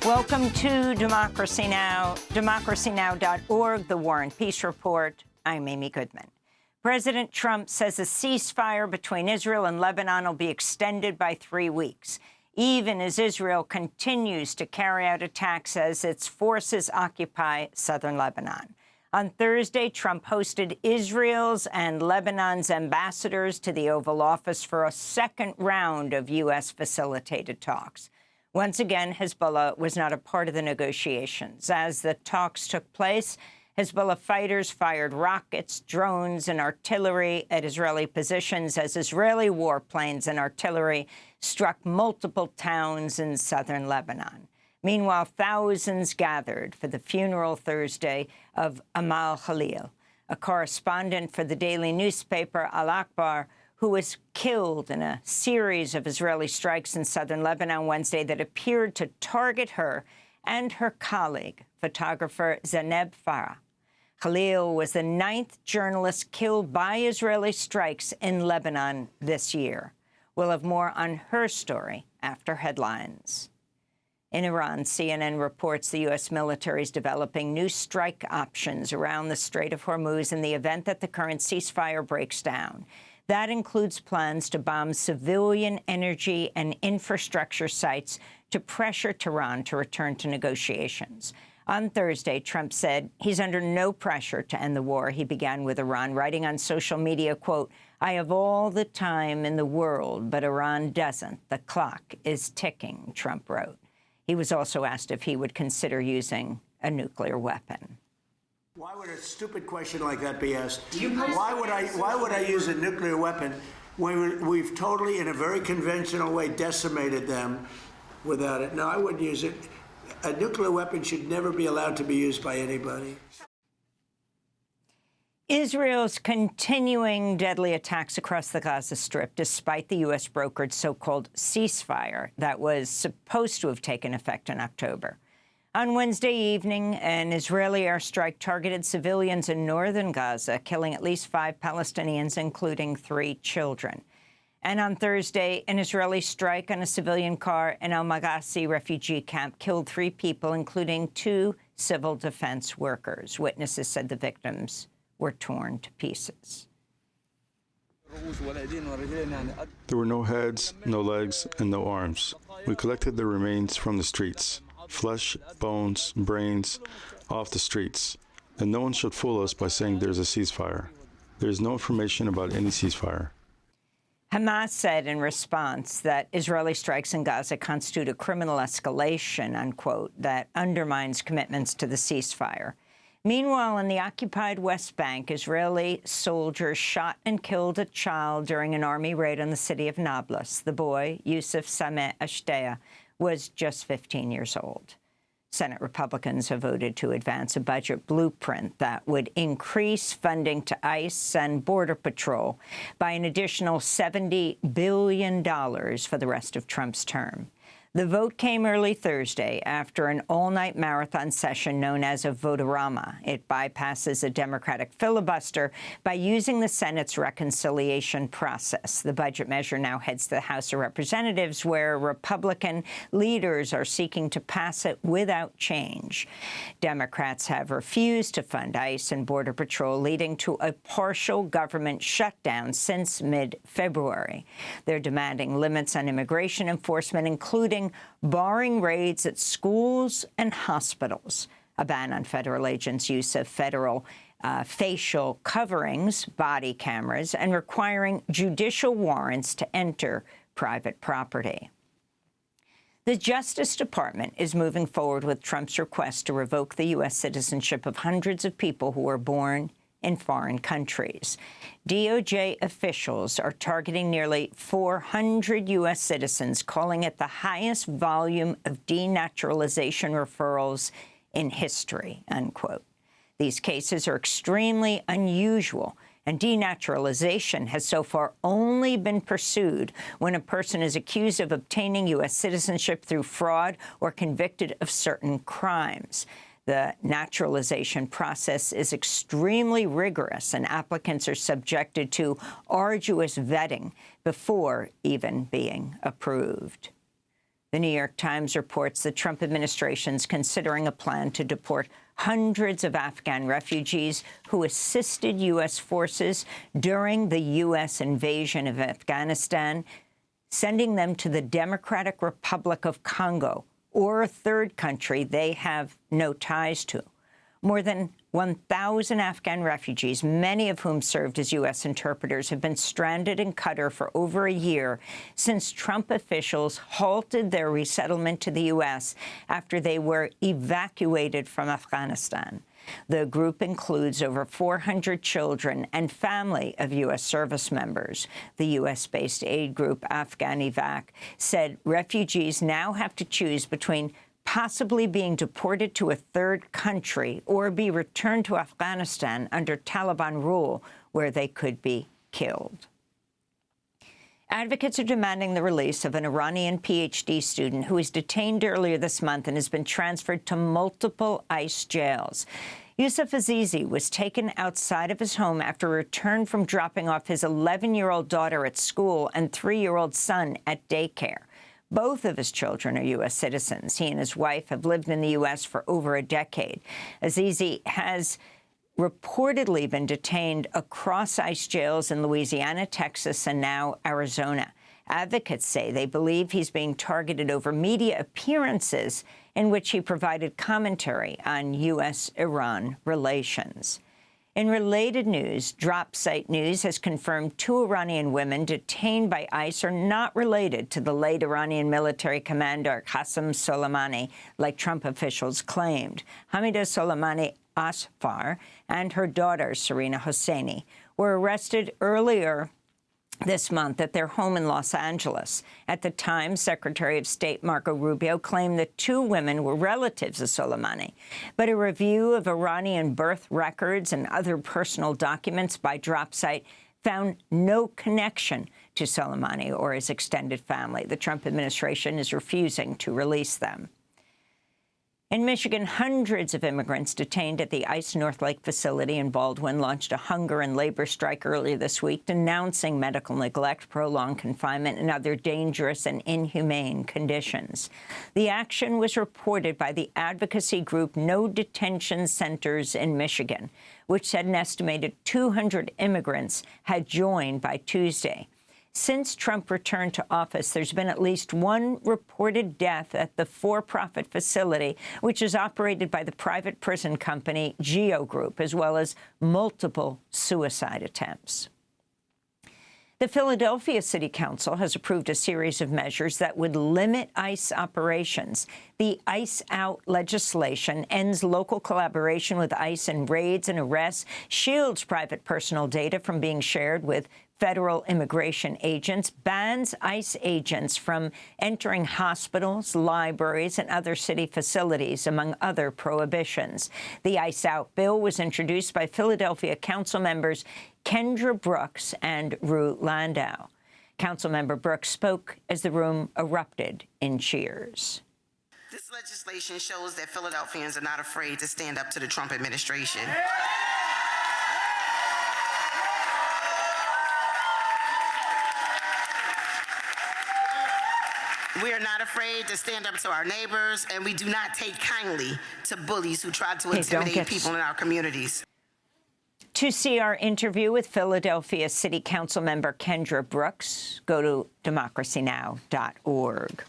Welcome to Democracy Now!, democracynow.org, the War and Peace Report. I'm Amy Goodman. President Trump says a ceasefire between Israel and Lebanon will be extended by 3 weeks, even as Israel continues to carry out attacks as its forces occupy southern Lebanon. On Thursday, Trump hosted Israel's and Lebanon's ambassadors to the Oval Office for a second round of U.S.-facilitated talks. Once again, Hezbollah was not a part of the negotiations. As the talks took place, Hezbollah fighters fired rockets, drones, and artillery at Israeli positions as Israeli warplanes and artillery struck multiple towns in southern Lebanon. Meanwhile, thousands gathered for the funeral Thursday of Amal Khalil, a correspondent for the daily newspaper Al Akbar, who was killed in a series of Israeli strikes in southern Lebanon Wednesday that appeared to target her and her colleague, photographer Zaneb Farah. Khalil was the 9th journalist killed by Israeli strikes in Lebanon this year. We'll have more on her story after headlines. In Iran, CNN reports the U.S. military is developing new strike options around the Strait of Hormuz in the event that the current ceasefire breaks down. That includes plans to bomb civilian energy and infrastructure sites to pressure Tehran to return to negotiations. On Thursday, Trump said he's under no pressure to end the war he began with Iran, writing on social media, quote, "I have all the time in the world, but Iran doesn't. The clock is ticking," Trump wrote. He was also asked if he would consider using a nuclear weapon. Why would a stupid question like that be asked? Why would I use a nuclear weapon when we've totally, in a very conventional way, decimated them without it? No, I wouldn't use it. A nuclear weapon should never be allowed to be used by anybody. Israel's continuing deadly attacks across the Gaza Strip, despite the U.S.-brokered so-called ceasefire that was supposed to have taken effect in October. On Wednesday evening, an Israeli airstrike targeted civilians in northern Gaza, killing at least 5 Palestinians, including 3 children. And on Thursday, an Israeli strike on a civilian car in al-Maghazi refugee camp killed 3 people, including 2 civil defense workers. Witnesses said the victims were torn to pieces. There were no heads, no legs, and no arms. We collected the remains from the streets. Flesh, bones, brains, off the streets. And no one should fool us by saying there's a ceasefire. There is no information about any ceasefire. Hamas said in response that Israeli strikes in Gaza constitute a criminal escalation, unquote, that undermines commitments to the ceasefire. Meanwhile, in the occupied West Bank, Israeli soldiers shot and killed a child during an army raid on the city of Nablus. The boy, Yusuf Sameh Ashtea, was just 15 years old. Senate Republicans have voted to advance a budget blueprint that would increase funding to ICE and Border Patrol by an additional $70 billion for the rest of Trump's term. The vote came early Thursday after an all-night marathon session known as a vote-a-rama. It bypasses a Democratic filibuster by using the Senate's reconciliation process. The budget measure now heads to the House of Representatives, where Republican leaders are seeking to pass it without change. Democrats have refused to fund ICE and Border Patrol, leading to a partial government shutdown since mid-February. They're demanding limits on immigration enforcement, including barring raids at schools and hospitals, a ban on federal agents' use of federal facial coverings, body cameras, and requiring judicial warrants to enter private property. The Justice Department is moving forward with Trump's request to revoke the U.S. citizenship of hundreds of people who were born in foreign countries. DOJ officials are targeting nearly 400 U.S. citizens, calling it the highest volume of denaturalization referrals in history, unquote. These cases are extremely unusual, and denaturalization has so far only been pursued when a person is accused of obtaining U.S. citizenship through fraud or convicted of certain crimes. The naturalization process is extremely rigorous, and applicants are subjected to arduous vetting before even being approved. The New York Times reports the Trump administration is considering a plan to deport hundreds of Afghan refugees who assisted U.S. forces during the U.S. invasion of Afghanistan, sending them to the Democratic Republic of Congo, or a third country they have no ties to. More than 1,000 Afghan refugees, many of whom served as U.S. interpreters, have been stranded in Qatar for over a year since Trump officials halted their resettlement to the U.S. after they were evacuated from Afghanistan. The group includes over 400 children and family of U.S. service members. The U.S.-based aid group Afghan Evac said refugees now have to choose between possibly being deported to a third country or be returned to Afghanistan under Taliban rule, where they could be killed. Advocates are demanding the release of an Iranian PhD student who was detained earlier this month and has been transferred to multiple ICE jails. Yusuf Azizi was taken outside of his home after a return from dropping off his 11-year-old daughter at school and 3-year-old son at daycare. Both of his children are U.S. citizens. He and his wife have lived in the U.S. for over a decade. Azizi has reportedly been detained across ICE jails in Louisiana, Texas, and now Arizona. Advocates say they believe he's being targeted over media appearances in which he provided commentary on U.S.-Iran relations. In related news, Drop Site News has confirmed 2 Iranian women detained by ICE are not related to the late Iranian military commander Qasem Soleimani, like Trump officials claimed. Hamida Soleimani Asfar and her daughter, Serena Hosseini, were arrested earlier this month at their home in Los Angeles. At the time, Secretary of State Marco Rubio claimed that 2 women were relatives of Soleimani. But a review of Iranian birth records and other personal documents by DropSite found no connection to Soleimani or his extended family. The Trump administration is refusing to release them. In Michigan, hundreds of immigrants detained at the ICE North Lake facility in Baldwin launched a hunger and labor strike earlier this week, denouncing medical neglect, prolonged confinement, and other dangerous and inhumane conditions. The action was reported by the advocacy group No Detention Centers in Michigan, which said an estimated 200 immigrants had joined by Tuesday. Since Trump returned to office, there's been at least 1 reported death at the for-profit facility, which is operated by the private prison company Geo Group, as well as multiple suicide attempts. The Philadelphia City Council has approved a series of measures that would limit ICE operations. The ICE Out legislation ends local collaboration with ICE in raids and arrests, shields private personal data from being shared with federal immigration agents, bans ICE agents from entering hospitals, libraries, and other city facilities, among other prohibitions. The ICE Out bill was introduced by Philadelphia council members Kendra Brooks and Rue Landau. Councilmember Brooks spoke as the room erupted in cheers. This legislation shows that Philadelphians are not afraid to stand up to the Trump administration. We are not afraid to stand up to our neighbors, and we do not take kindly to bullies who try to intimidate people in our communities. To see our interview with Philadelphia City Council member Kendra Brooks, go to democracynow.org.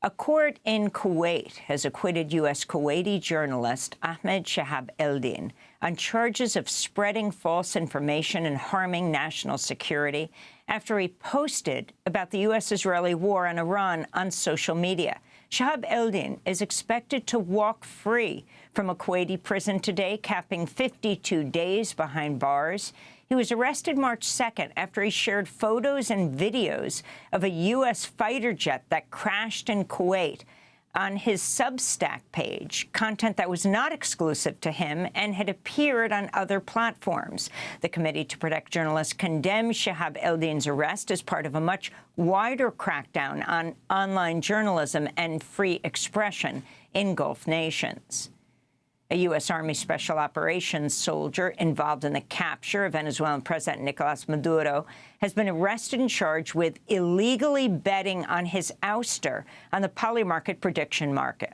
A court in Kuwait has acquitted U.S. Kuwaiti journalist Ahmed Shahab Eldin on charges of spreading false information and harming national security after he posted about the U.S.-Israeli war on Iran on social media. Shahab Eldin is expected to walk free from a Kuwaiti prison today, capping 52 days behind bars. He was arrested March 2nd after he shared photos and videos of a U.S. fighter jet that crashed in Kuwait on his Substack page, content that was not exclusive to him and had appeared on other platforms. The Committee to Protect Journalists condemned Shahab Eldin's arrest as part of a much wider crackdown on online journalism and free expression in Gulf nations. A U.S. Army Special Operations soldier involved in the capture of Venezuelan President Nicolas Maduro has been arrested and charged with illegally betting on his ouster on the Polymarket prediction market.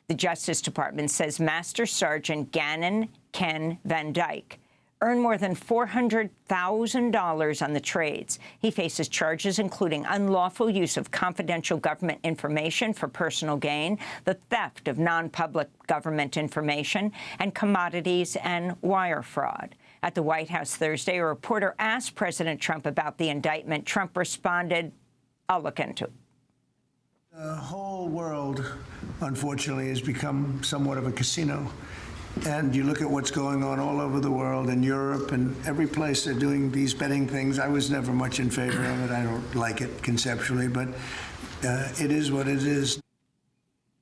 The Justice Department says Master Sergeant Gannon Ken Van Dyke earned more than $400,000 on the trades. He faces charges including unlawful use of confidential government information for personal gain, the theft of non-public government information, and commodities and wire fraud. At the White House Thursday, a reporter asked President Trump about the indictment. Trump responded, "I'll look into it." The whole world, unfortunately, has become somewhat of a casino. And you look at what's going on all over the world, in Europe and every place they're doing these betting things. I was never much in favor of it. I don't like it conceptually, but it is what it is.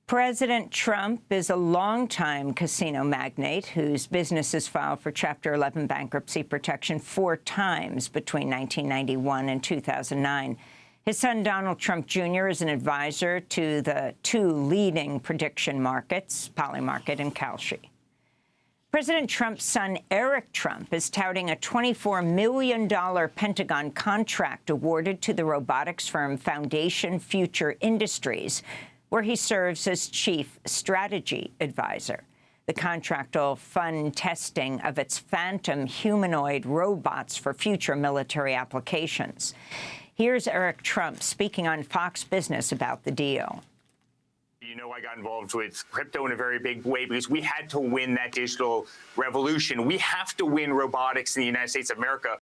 President Trump is a longtime casino magnate whose businesses filed for Chapter 11 bankruptcy protection 4 times between 1991 and 2009. His son, Donald Trump Jr., is an advisor to the 2 leading prediction markets, Polymarket and Kalshi. President Trump's son, Eric Trump, is touting a $24 million Pentagon contract awarded to the robotics firm Foundation Future Industries, where he serves as chief strategy advisor. The contract will fund testing of its phantom humanoid robots for future military applications. Here's Eric Trump speaking on Fox Business about the deal. You know, I got involved with crypto in a very big way because we had to win that digital revolution. We have to win robotics in the United States of America.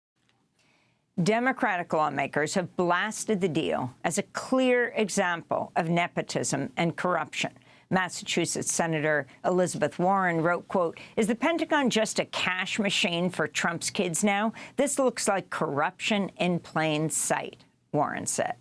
Democratic lawmakers have blasted the deal as a clear example of nepotism and corruption. Massachusetts Senator Elizabeth Warren wrote, quote, "Is the Pentagon just a cash machine for Trump's kids now? This looks like corruption in plain sight," Warren said.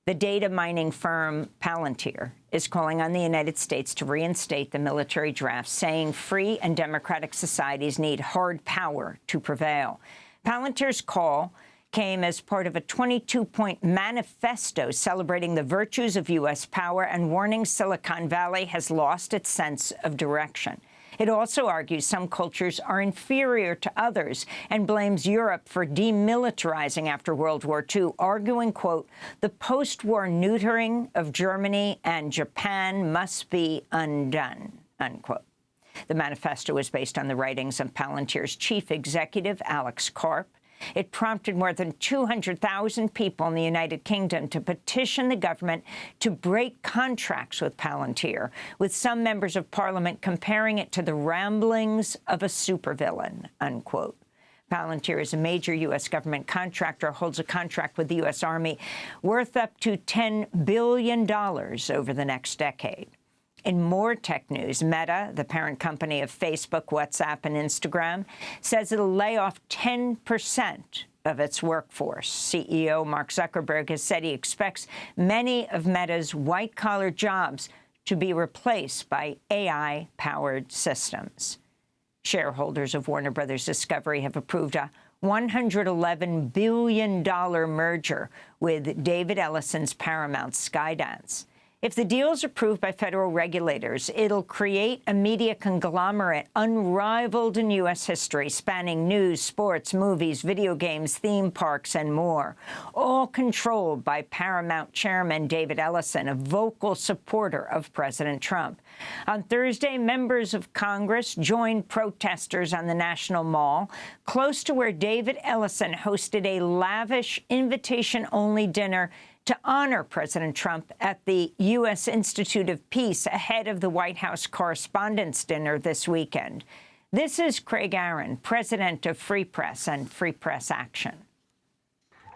The data mining firm Palantir is calling on the United States to reinstate the military draft, saying free and democratic societies need hard power to prevail. Palantir's call came as part of a 22-point manifesto celebrating the virtues of U.S. power and warning Silicon Valley has lost its sense of direction. It also argues some cultures are inferior to others and blames Europe for demilitarizing after World War II, arguing, quote, "The post-war neutering of Germany and Japan must be undone," unquote. The manifesto was based on the writings of Palantir's chief executive, Alex Karp. It prompted more than 200,000 people in the United Kingdom to petition the government to break contracts with Palantir, with some members of Parliament comparing it to the ramblings of a supervillain, unquote. Palantir is a major U.S. government contractor, holds a contract with the U.S. Army worth up to $10 billion over the next decade. In more tech news, Meta, the parent company of Facebook, WhatsApp, and Instagram, says it'll lay off 10% of its workforce. CEO Mark Zuckerberg has said he expects many of Meta's white-collar jobs to be replaced by AI-powered systems. Shareholders of Warner Bros. Discovery have approved a $111 billion merger with David Ellison's Paramount Skydance. If the deal is approved by federal regulators, it'll create a media conglomerate unrivaled in U.S. history, spanning news, sports, movies, video games, theme parks, and more, all controlled by Paramount chairman David Ellison, a vocal supporter of President Trump. On Thursday, members of Congress joined protesters on the National Mall, close to where David Ellison hosted a lavish invitation-only dinner to honor President Trump at the U.S. Institute of Peace ahead of the White House Correspondents' Dinner this weekend. This is Craig Aaron, president of Free Press and Free Press Action.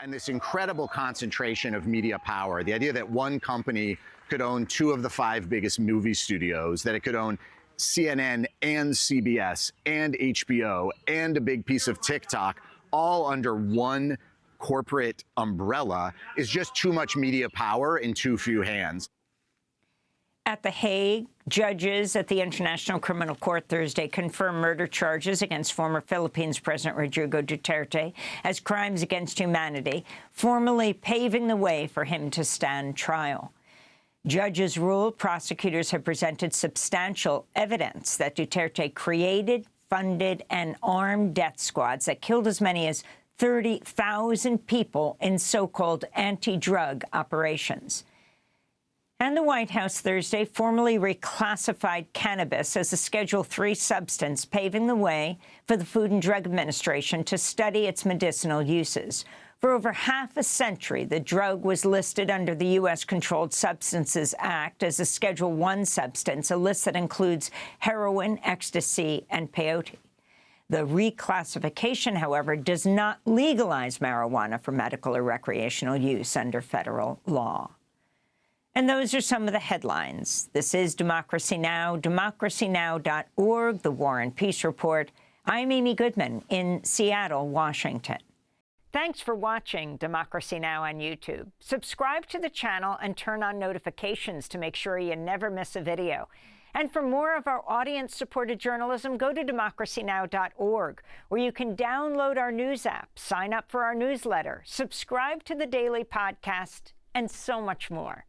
And this incredible concentration of media power, the idea that one company could own 2 of the 5 biggest movie studios, that it could own CNN and CBS and HBO and a big piece of TikTok, all under one corporate umbrella, is just too much media power in too few hands. At The Hague, judges at the International Criminal Court Thursday confirmed murder charges against former Philippines President Rodrigo Duterte as crimes against humanity, formally paving the way for him to stand trial. Judges ruled prosecutors have presented substantial evidence that Duterte created, funded, and armed death squads that killed as many as 30,000 people in so-called anti-drug operations. And the White House Thursday formally reclassified cannabis as a Schedule III substance, paving the way for the Food and Drug Administration to study its medicinal uses. For over half a century, the drug was listed under the U.S. Controlled Substances Act as a Schedule I substance, a list that includes heroin, ecstasy, and peyote. The reclassification, however, does not legalize marijuana for medical or recreational use under federal law. And those are some of the headlines. This is Democracy Now!, democracynow.org, The War and Peace Report. I'm Amy Goodman in Seattle, Washington. Thanks for watching Democracy Now! On YouTube. Subscribe to the channel and turn on notifications to make sure you never miss a video. And for more of our audience-supported journalism, go to democracynow.org, where you can download our news app, sign up for our newsletter, subscribe to the daily podcast, and so much more.